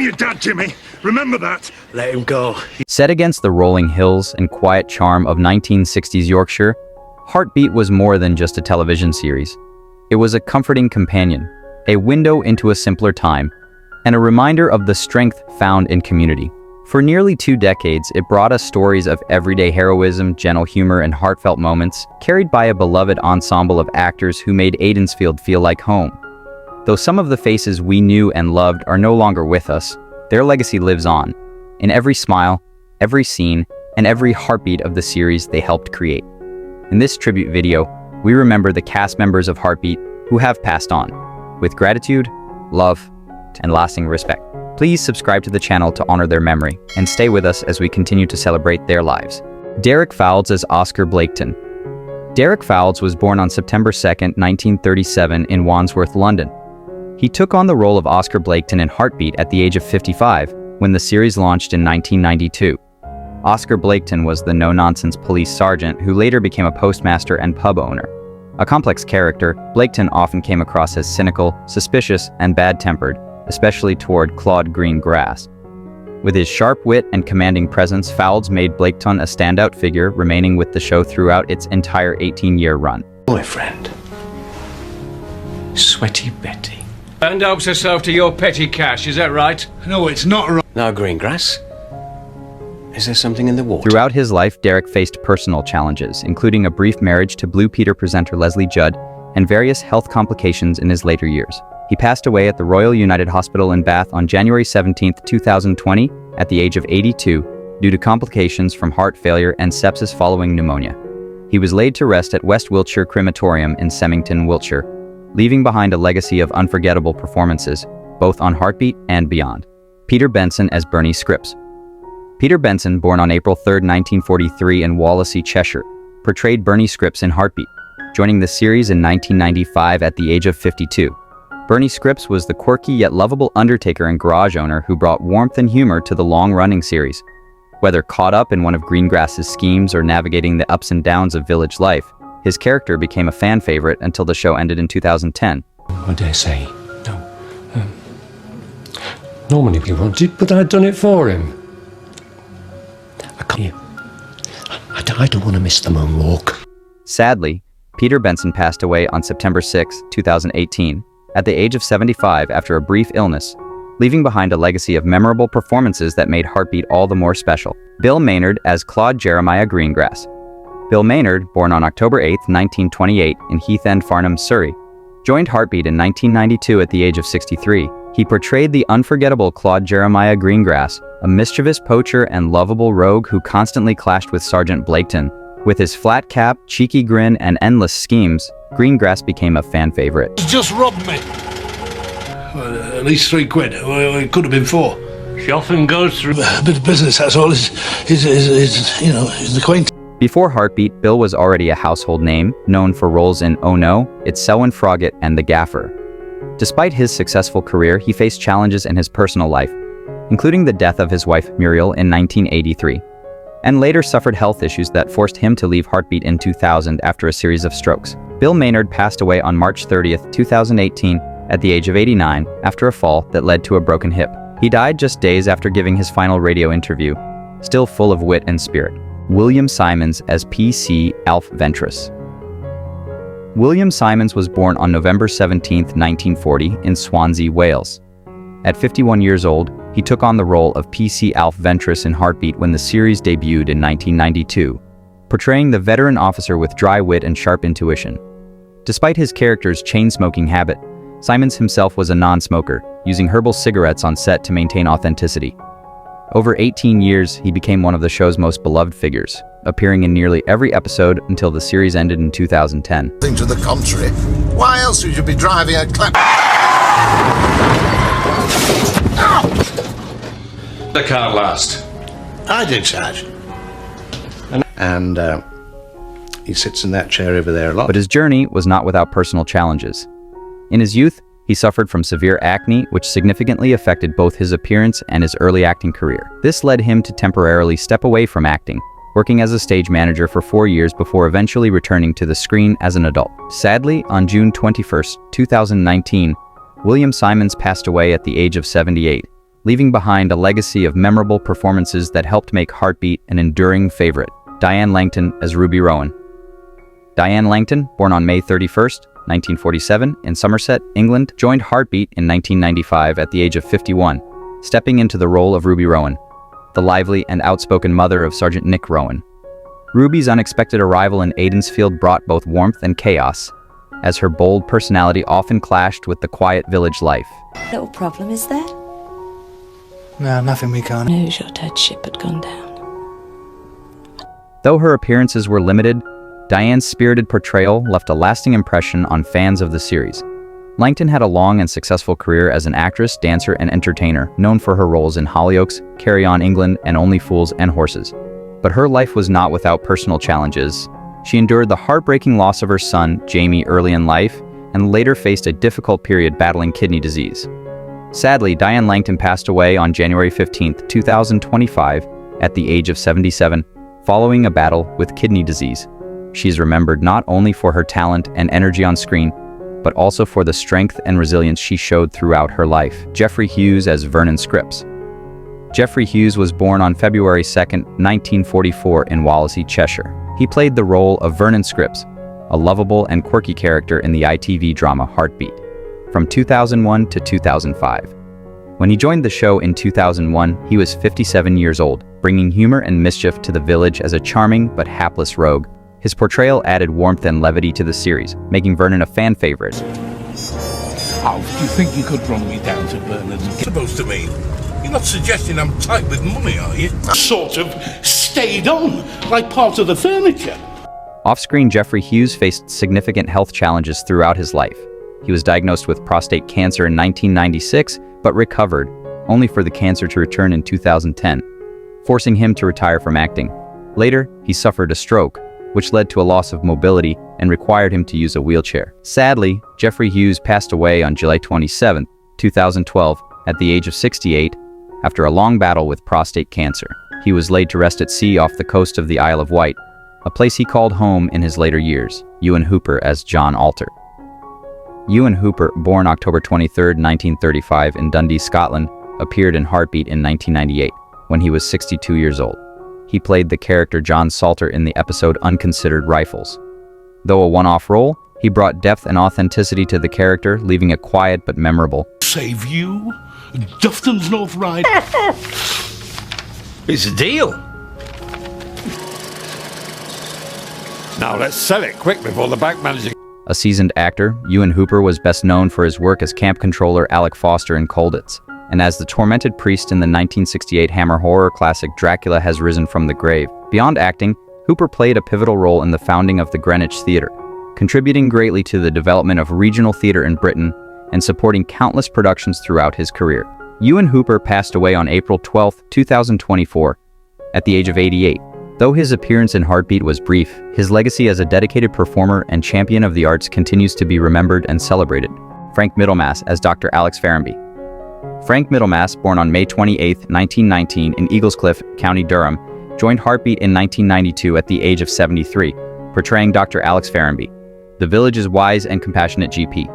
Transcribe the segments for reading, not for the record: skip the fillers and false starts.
your dad, Jimmy. Remember that. Let him go. Set against the rolling hills and quiet charm of 1960s Yorkshire, Heartbeat was more than just a television series. It was a comforting companion, a window into a simpler time, and a reminder of the strength found in community. For nearly 2 decades, it brought us stories of everyday heroism, gentle humor, and heartfelt moments, carried by a beloved ensemble of actors who made Aidensfield feel like home. Though some of the faces we knew and loved are no longer with us, their legacy lives on, in every smile, every scene, and every heartbeat of the series they helped create. In this tribute video, we remember the cast members of Heartbeat who have passed on, with gratitude, love, and lasting respect. Please subscribe to the channel to honor their memory, and stay with us as we continue to celebrate their lives. Derek Fowls as Oscar Blaketon. Derek Fowls was born on September 2, 1937 in Wandsworth, London. He took on the role of Oscar Blaketon in Heartbeat at the age of 55, when the series launched in 1992. Oscar Blaketon was the no-nonsense police sergeant who later became a postmaster and pub owner. A complex character, Blaketon often came across as cynical, suspicious, and bad-tempered, especially toward Claude Greengrass. With his sharp wit and commanding presence, Fowls made Blaketon a standout figure, remaining with the show throughout its entire 18-year run. Boyfriend. Sweaty Betty. And helps herself to your petty cash, is that right? No, it's not right. Now, Greengrass. Is there something in the water? Throughout his life, Derek faced personal challenges, including a brief marriage to Blue Peter presenter Leslie Judd and various health complications in his later years. He passed away at the Royal United Hospital in Bath on January 17, 2020, at the age of 82, due to complications from heart failure and sepsis following pneumonia. He was laid to rest at West Wiltshire Crematorium in Semmington, Wiltshire, leaving behind a legacy of unforgettable performances, both on Heartbeat and beyond. Peter Benson as Bernie Scripps. Peter Benson, born on April 3, 1943 in Wallasey, Cheshire, portrayed Bernie Scripps in Heartbeat, joining the series in 1995 at the age of 52. Bernie Scripps was the quirky yet lovable undertaker and garage owner who brought warmth and humor to the long-running series. Whether caught up in one of Greengrass's schemes or navigating the ups and downs of village life, his character became a fan favorite until the show ended in 2010. I dare say, no. Normally he wanted, but I'd done it for him. I don't want to miss the moonwalk. Sadly, Peter Benson passed away on September 6, 2018, at the age of 75 after a brief illness, leaving behind a legacy of memorable performances that made Heartbeat all the more special. Bill Maynard as Claude Jeremiah Greengrass. Bill Maynard, born on October 8, 1928 in Heath End, Farnham, Surrey, joined Heartbeat in 1992 at the age of 63. He portrayed the unforgettable Claude Jeremiah Greengrass, a mischievous poacher and lovable rogue who constantly clashed with Sergeant Blaketon. With his flat cap, cheeky grin, and endless schemes, Greengrass became a fan favorite. He's just robbed me. Well, at least £3. Well, it could have been 4. She often goes through A bit of business, that's all. Is an acquaintance. Before Heartbeat, Bill was already a household name, known for roles in Oh No, It's Selwyn Froggatt, and The Gaffer. Despite his successful career, he faced challenges in his personal life, including the death of his wife Muriel in 1983, and later suffered health issues that forced him to leave Heartbeat in 2000 after a series of strokes. Bill Maynard passed away on March 30, 2018, at the age of 89 after a fall that led to a broken hip. He died just days after giving his final radio interview, still full of wit and spirit. William Simons as P.C. Alfentress. William Simons was born on November 17, 1940, in Swansea, Wales. At 51 years old, he took on the role of P.C. Alfentress in Heartbeat when the series debuted in 1992, portraying the veteran officer with dry wit and sharp intuition. Despite his character's chain-smoking habit, Simons himself was a non-smoker, using herbal cigarettes on set to maintain authenticity. Over 18 years, he became one of the show's most beloved figures, appearing in nearly every episode until the series ended in 2010. To the contrary, why else would you be driving a clap? the can't last. I did, Sarge. And he sits in that chair over there a lot. But his journey was not without personal challenges. In his youth, he suffered from severe acne, which significantly affected both his appearance and his early acting career. This led him to temporarily step away from acting, working as a stage manager for 4 years before eventually returning to the screen as an adult. Sadly, on June 21, 2019, William Simons passed away at the age of 78, leaving behind a legacy of memorable performances that helped make Heartbeat an enduring favorite. Diane Langton as Ruby Rowan. Diane Langton, born on May 31st, 1947, in Somerset, England, joined Heartbeat in 1995 at the age of 51, stepping into the role of Ruby Rowan, the lively and outspoken mother of Sergeant Nick Rowan. Ruby's unexpected arrival in Aidensfield brought both warmth and chaos, as her bold personality often clashed with the quiet village life. Little problem, is there? No, nothing we can't. News your dead ship had gone down. Though her appearances were limited, Diane's spirited portrayal left a lasting impression on fans of the series. Langton had a long and successful career as an actress, dancer, and entertainer, known for her roles in Hollyoaks, Carry On England, and Only Fools and Horses. But her life was not without personal challenges. She endured the heartbreaking loss of her son, Jamie, early in life, and later faced a difficult period battling kidney disease. Sadly, Diane Langton passed away on January 15, 2025, at the age of 77, following a battle with kidney disease. She's remembered not only for her talent and energy on screen, but also for the strength and resilience she showed throughout her life. Geoffrey Hughes as Vernon Scripps. Geoffrey Hughes was born on February 2, 1944 in Wallasey, Cheshire. He played the role of Vernon Scripps, a lovable and quirky character in the ITV drama Heartbeat, from 2001 to 2005. When he joined the show in 2001, he was 57 years old, bringing humor and mischief to the village as a charming but hapless rogue. His portrayal added warmth and levity to the series, making Vernon a fan favorite. Alf, do you think you could run me down to Bernard's? Supposed to mean? You're not suggesting I'm tight with money, are you? Sort of stayed on, like part of the furniture. Off-screen, Geoffrey Hughes faced significant health challenges throughout his life. He was diagnosed with prostate cancer in 1996, but recovered, only for the cancer to return in 2010, forcing him to retire from acting. Later, he suffered a stroke, which led to a loss of mobility and required him to use a wheelchair. Sadly, Geoffrey Hughes passed away on July 27, 2012, at the age of 68, after a long battle with prostate cancer. He was laid to rest at sea off the coast of the Isle of Wight, a place he called home in his later years. Ewan Hooper as John Alter. Ewan Hooper, born October 23, 1935 in Dundee, Scotland, appeared in Heartbeat in 1998, when he was 62 years old. He played the character John Salter in the episode Unconsidered Rifles. Though a one-off role, he brought depth and authenticity to the character, leaving it quiet but memorable. Save you? Dufton's North Ride. It's a deal. Now let's sell it quick before the bank manager... A seasoned actor, Ewan Hooper was best known for his work as camp controller Alec Foster in Colditz, and as the tormented priest in the 1968 Hammer horror classic Dracula Has Risen from the Grave. Beyond acting, Hooper played a pivotal role in the founding of the Greenwich Theatre, contributing greatly to the development of regional theatre in Britain and supporting countless productions throughout his career. Ewan Hooper passed away on April 12, 2024, at the age of 88. Though his appearance in Heartbeat was brief, his legacy as a dedicated performer and champion of the arts continues to be remembered and celebrated. Frank Middlemass as Dr. Alex Farenbe. Frank Middlemass, born on May 28, 1919 in Eaglescliffe, County Durham, joined Heartbeat in 1992 at the age of 73, portraying Dr. Alex Farenbe, the village's wise and compassionate GP.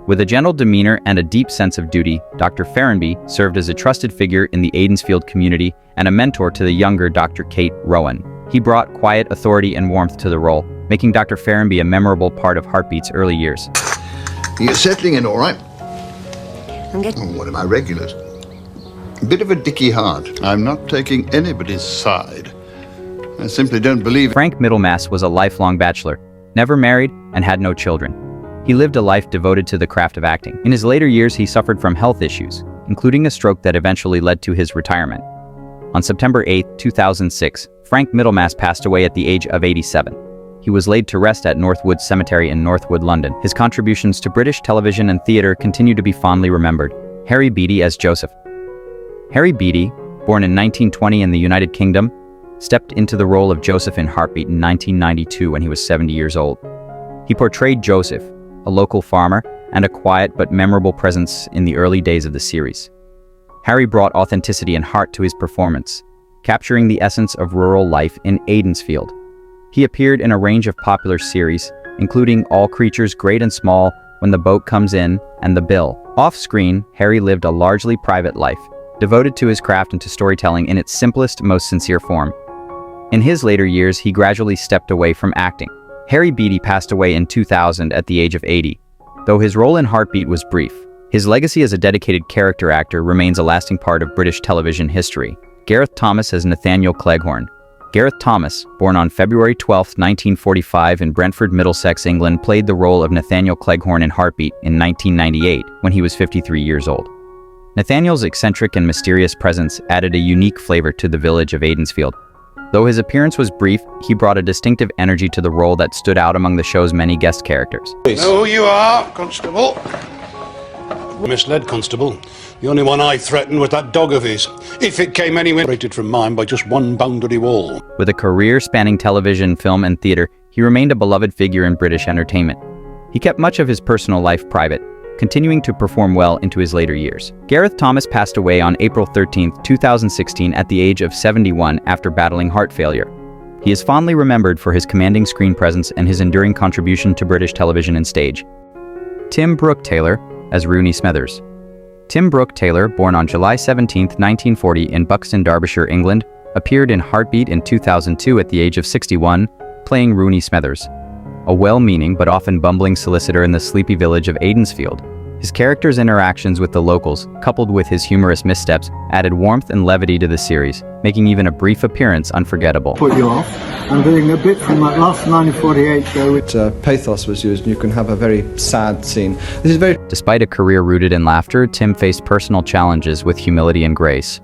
With a gentle demeanor and a deep sense of duty, Dr. Farenbe served as a trusted figure in the Aidensfield community and a mentor to the younger Dr. Kate Rowan. He brought quiet authority and warmth to the role, making Dr. Farenbe a memorable part of Heartbeat's early years. You're settling in all right? I'm getting... Oh, one of my regulars. A bit of a dicky heart. I'm not taking anybody's side. I simply don't believe... Frank Middlemass was a lifelong bachelor, never married, and had no children. He lived a life devoted to the craft of acting. In his later years, he suffered from health issues, including a stroke that eventually led to his retirement. On September 8, 2006, Frank Middlemass passed away at the age of 87. He was laid to rest at Northwood Cemetery in Northwood, London. His contributions to British television and theatre continue to be fondly remembered. Harry Beattie as Joseph. Harry Beattie, born in 1920 in the United Kingdom, stepped into the role of Joseph in Heartbeat in 1992 when he was 70 years old. He portrayed Joseph, a local farmer, and a quiet but memorable presence in the early days of the series. Harry brought authenticity and heart to his performance, capturing the essence of rural life in Aidensfield. He appeared in a range of popular series, including All Creatures Great and Small, When the Boat Comes In, and The Bill. Off-screen, Harry lived a largely private life, devoted to his craft and to storytelling in its simplest, most sincere form. In his later years, he gradually stepped away from acting. Harry Beattie passed away in 2000 at the age of 80. Though his role in Heartbeat was brief, his legacy as a dedicated character actor remains a lasting part of British television history. Gareth Thomas as Nathaniel Klehorn. Gareth Thomas, born on February 12, 1945 in Brentford, Middlesex, England, played the role of Nathaniel Klehorn in Heartbeat in 1998 when he was 53 years old. Nathaniel's eccentric and mysterious presence added a unique flavor to the village of Aidensfield. Though his appearance was brief, he brought a distinctive energy to the role that stood out among the show's many guest characters. Know who you are, Constable? Misled, Constable. The only one I threatened was that dog of his. If it came anywhere, separated from mine by just one boundary wall. With a career spanning television, film, and theatre, he remained a beloved figure in British entertainment. He kept much of his personal life private, continuing to perform well into his later years. Gareth Thomas passed away on April 13, 2016 at the age of 71 after battling heart failure. He is fondly remembered for his commanding screen presence and his enduring contribution to British television and stage. Tim Brooke Taylor as Rooney Smethers. Tim Brooke Taylor, born on July 17, 1940 in Buxton, Derbyshire, England, appeared in Heartbeat in 2002 at the age of 61, playing Rooney Smethers, a well-meaning but often bumbling solicitor in the sleepy village of Aidensfield. His character's interactions with the locals, coupled with his humorous missteps, added warmth and levity to the series, making even a brief appearance unforgettable. Put you off. I'm doing a bit from that last 1948 show. Pathos was used, and you can have a very sad scene. This is very. Despite a career rooted in laughter, Tim faced personal challenges with humility and grace.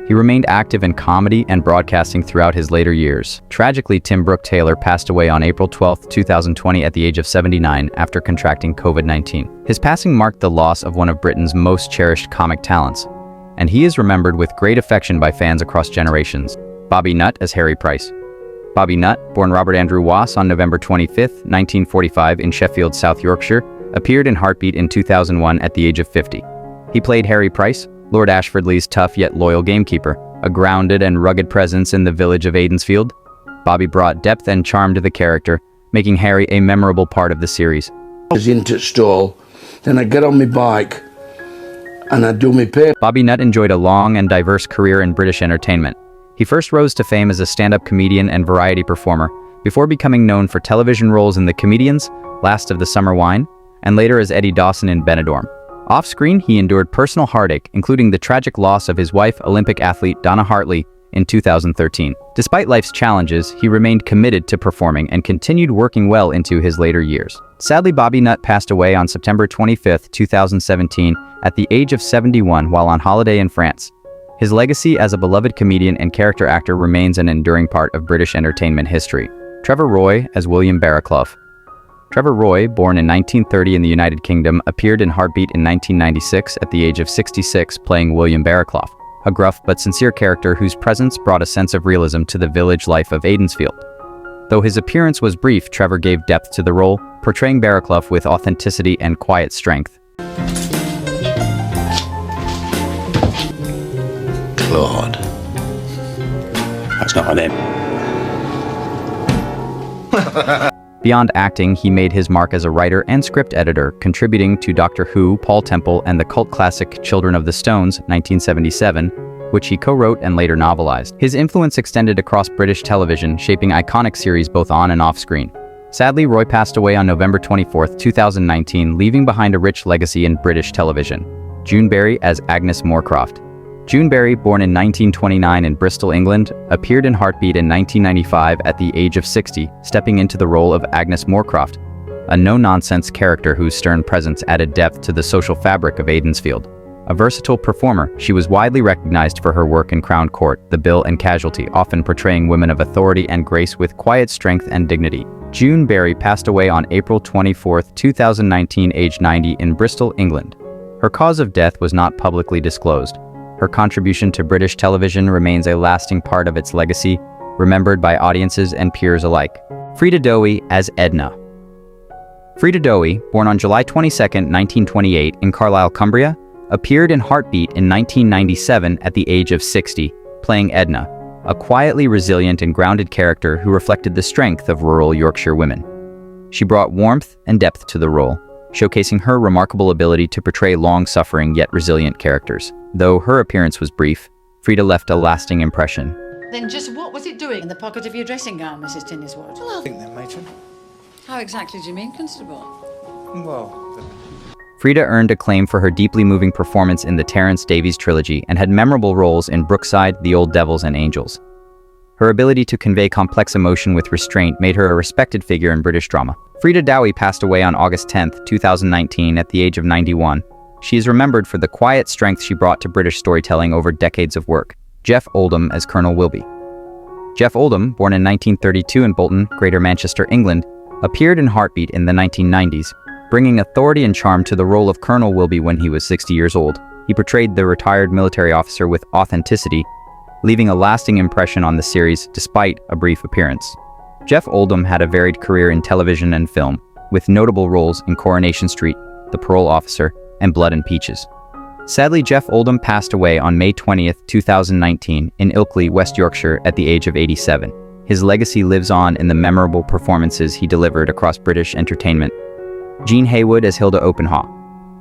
He remained active in comedy and broadcasting throughout his later years. Tragically, Tim Brooke Taylor passed away on April 12, 2020 at the age of 79 after contracting COVID-19. His passing marked the loss of one of Britain's most cherished comic talents, and he is remembered with great affection by fans across generations. Bobby Nutt as Harry Price. Bobby Nutt, born Robert Andrew Wass on November 25, 1945 in Sheffield, South Yorkshire, appeared in Heartbeat in 2001 at the age of 50. He played Harry Price, Lord Ashfordley's tough yet loyal gamekeeper, a grounded and rugged presence in the village of Aidensfield. Bobby brought depth and charm to the character, making Harry a memorable part of the series. I was into stall, then I get on my bike and I do my paper. Bobby Nutt enjoyed a long and diverse career in British entertainment. He first rose to fame as a stand-up comedian and variety performer, before becoming known for television roles in The Comedians, Last of the Summer Wine, and later as Eddie Dawson in Benidorm. Off-screen, he endured personal heartache, including the tragic loss of his wife, Olympic athlete Donna Hartley, in 2013. Despite life's challenges, he remained committed to performing and continued working well into his later years. Sadly, Bobby Nutt passed away on September 25, 2017, at the age of 71 while on holiday in France. His legacy as a beloved comedian and character actor remains an enduring part of British entertainment history. Trevor Roy as William Bareric. Trevor Roy, born in 1930 in the United Kingdom, appeared in Heartbeat in 1996 at the age of 66, playing William Bareric, a gruff but sincere character whose presence brought a sense of realism to the village life of Aidensfield. Though his appearance was brief, Trevor gave depth to the role, portraying Bareric with authenticity and quiet strength. Claude. That's not my name. Beyond acting, he made his mark as a writer and script editor, contributing to Doctor Who, Paul Temple, and the cult classic Children of the Stones, 1977, which he co-wrote and later novelized. His influence extended across British television, shaping iconic series both on and off screen. Sadly, Roy passed away on November 24, 2019, leaving behind a rich legacy in British television. June Berry as Agnes Morcraftoft. June Berry, born in 1929 in Bristol, England, appeared in Heartbeat in 1995 at the age of 60, stepping into the role of Agnes Morcraftoft, a no-nonsense character whose stern presence added depth to the social fabric of Aidensfield. A versatile performer, she was widely recognized for her work in Crown Court, The Bill and Casualty, often portraying women of authority and grace with quiet strength and dignity. June Berry passed away on April 24, 2019, aged 90, in Bristol, England. Her cause of death was not publicly disclosed. Her contribution to British television remains a lasting part of its legacy, remembered by audiences and peers alike. Freda Doey as Edna. Freda Doey, born on July 22, 1928 in Carlisle, Cumbria, appeared in Heartbeat in 1997 at the age of 60, playing Edna, a quietly resilient and grounded character who reflected the strength of rural Yorkshire women. She brought warmth and depth to the role, showcasing her remarkable ability to portray long-suffering yet resilient characters. Though her appearance was brief, Freda left a lasting impression. Then just what was it doing in the pocket of your dressing gown, Mrs. Tinniswood? Well, I think then, matron. How exactly do you mean, Constable? Well... Freda earned acclaim for her deeply moving performance in the Terence Davies trilogy and had memorable roles in Brookside, The Old Devils, and Angels. Her ability to convey complex emotion with restraint made her a respected figure in British drama. Freda Doey passed away on August 10, 2019, at the age of 91. She is remembered for the quiet strength she brought to British storytelling over decades of work. Jeff Oldham as Colonel Wilby. Jeff Oldham, born in 1932 in Bolton, Greater Manchester, England, appeared in Heartbeat in the 1990s, bringing authority and charm to the role of Colonel Wilby when he was 60 years old. He portrayed the retired military officer with authenticity, leaving a lasting impression on the series despite a brief appearance. Jeff Oldham had a varied career in television and film, with notable roles in Coronation Street, The Parole Officer, and Blood and Peaches. Sadly, Jeff Oldham passed away on May 20, 2019, in Ilkley, West Yorkshire, at the age of 87. His legacy lives on in the memorable performances he delivered across British entertainment. Jean Haywood as Hilda Openshaw.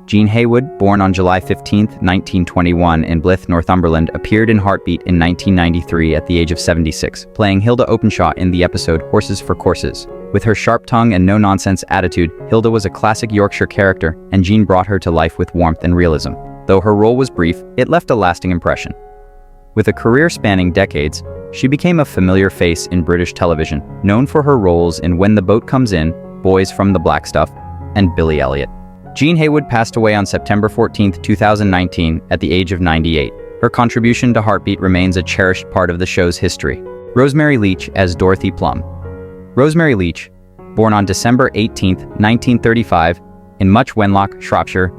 Jean Haywood, born on July 15, 1921 in Blyth, Northumberland, appeared in Heartbeat in 1993 at the age of 76, playing Hilda Openshaw in the episode Horses for Courses. With her sharp tongue and no-nonsense attitude, Hilda was a classic Yorkshire character, and Jean brought her to life with warmth and realism. Though her role was brief, it left a lasting impression. With a career spanning decades, she became a familiar face in British television, known for her roles in When the Boat Comes In, Boys from the Black Stuff, and Billy Elliot. Jean Haywood passed away on September 14, 2019, at the age of 98. Her contribution to Heartbeat remains a cherished part of the show's history. Rosemary Leach as Dorothy Plum. Rosemary Leach, born on December 18, 1935, in Much Wenlock, Shropshire,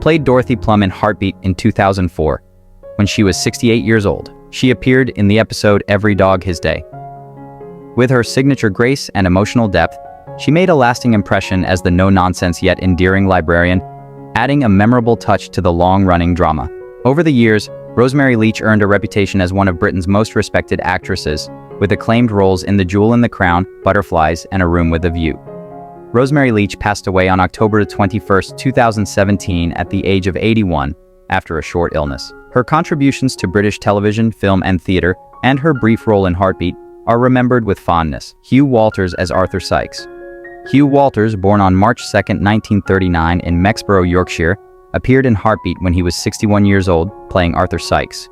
played Dorothy Plum in Heartbeat in 2004. When she was 68 years old, she appeared in the episode Every Dog His Day. With her signature grace and emotional depth, she made a lasting impression as the no-nonsense yet endearing librarian, adding a memorable touch to the long-running drama. Over the years, Rosemary Leach earned a reputation as one of Britain's most respected actresses, with acclaimed roles in The Jewel in the Crown, Butterflies, and A Room with a View. Rosemary Leach passed away on October 21, 2017, at the age of 81, after a short illness. Her contributions to British television, film, and theatre, and her brief role in Heartbeat, are remembered with fondness. Hugh Walters as Arthur Sykes. Hugh Walters, born on March 2, 1939 in Mexborough, Yorkshire, appeared in Heartbeat when he was 61 years old, playing Arthur Sykes,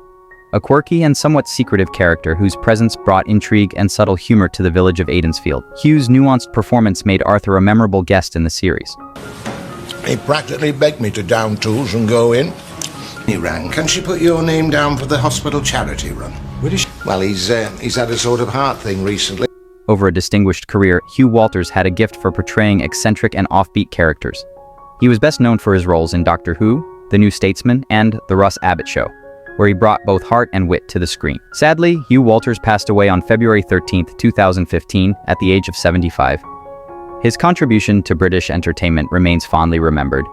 a quirky and somewhat secretive character whose presence brought intrigue and subtle humor to the village of Aidensfield. Hughes' nuanced performance made Arthur a memorable guest in the series. He practically begged me to down tools and go in. He rang. Can she put your name down for the hospital charity run? Well, he's had a sort of heart thing recently. Over a distinguished career, Hugh Walters had a gift for portraying eccentric and offbeat characters. He was best known for his roles in Doctor Who, The New Statesman, and The Russ Abbott Show, where he brought both heart and wit to the screen. Sadly, Hugh Walters passed away on February 13, 2015, at the age of 75. His contribution to British entertainment remains fondly remembered,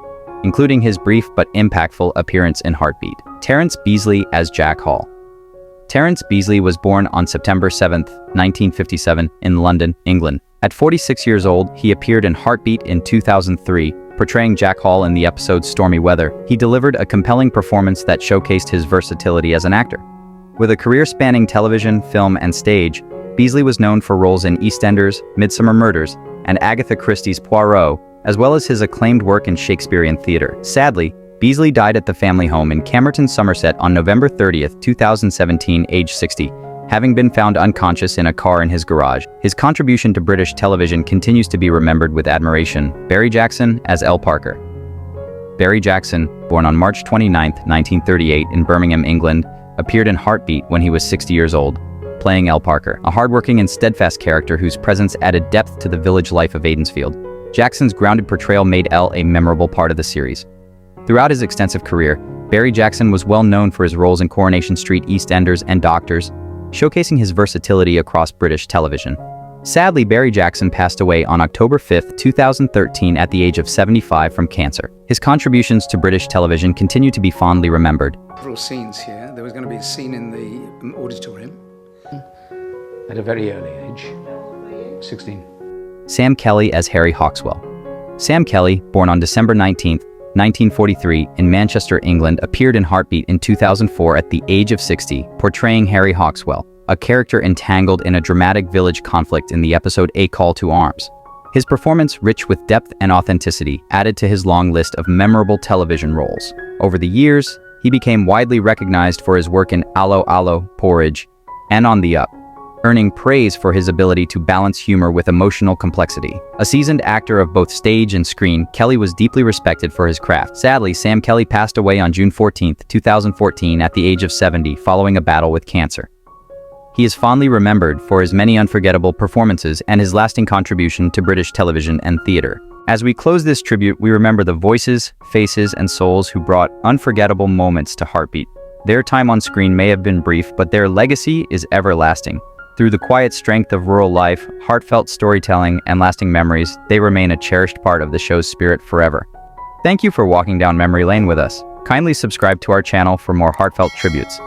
including his brief but impactful appearance in Heartbeat. Terence Beasley as Jack Hall. Terence Beasley was born on September 7, 1957, in London, England. At 46 years old, he appeared in Heartbeat in 2003, portraying Jack Hall in the episode Stormy Weather. He delivered a compelling performance that showcased his versatility as an actor. With a career spanning television, film, and stage, Beasley was known for roles in EastEnders, Midsummer Murders, and Agatha Christie's Poirot, as well as his acclaimed work in Shakespearean theatre. Sadly, Beasley died at the family home in Camerton, Somerset on November 30, 2017, aged 60, having been found unconscious in a car in his garage. His contribution to British television continues to be remembered with admiration. Barry Jackson as L. Parker. Barry Jackson, born on March 29, 1938 in Birmingham, England, appeared in Heartbeat when he was 60 years old, playing L. Parker, a hardworking and steadfast character whose presence added depth to the village life of Aidensfield. Jackson's grounded portrayal made L a memorable part of the series. Throughout his extensive career, Barry Jackson was well known for his roles in Coronation Street, EastEnders, and Doctors, showcasing his versatility across British television. Sadly, Barry Jackson passed away on October 5, 2013 at the age of 75 from cancer. His contributions to British television continue to be fondly remembered. Several scenes here. There was going to be a scene in the auditorium. At a very early age, 16. Sam Kelly as Harry Hawkswell. Sam Kelly, born on December 19, 1943, in Manchester, England, appeared in Heartbeat in 2004 at the age of 60, portraying Harry Hawkswell, a character entangled in a dramatic village conflict in the episode A Call to Arms. His performance, rich with depth and authenticity, added to his long list of memorable television roles. Over the years, he became widely recognized for his work in Allo Allo, Porridge, and On the Up, earning praise for his ability to balance humor with emotional complexity. A seasoned actor of both stage and screen, Kelly was deeply respected for his craft. Sadly, Sam Kelly passed away on June 14, 2014 at the age of 70 following a battle with cancer. He is fondly remembered for his many unforgettable performances and his lasting contribution to British television and theatre. As we close this tribute, we remember the voices, faces, and souls who brought unforgettable moments to Heartbeat. Their time on screen may have been brief, but their legacy is everlasting. Through the quiet strength of rural life, heartfelt storytelling, and lasting memories, they remain a cherished part of the show's spirit forever. Thank you for walking down memory lane with us. Kindly subscribe to our channel for more heartfelt tributes.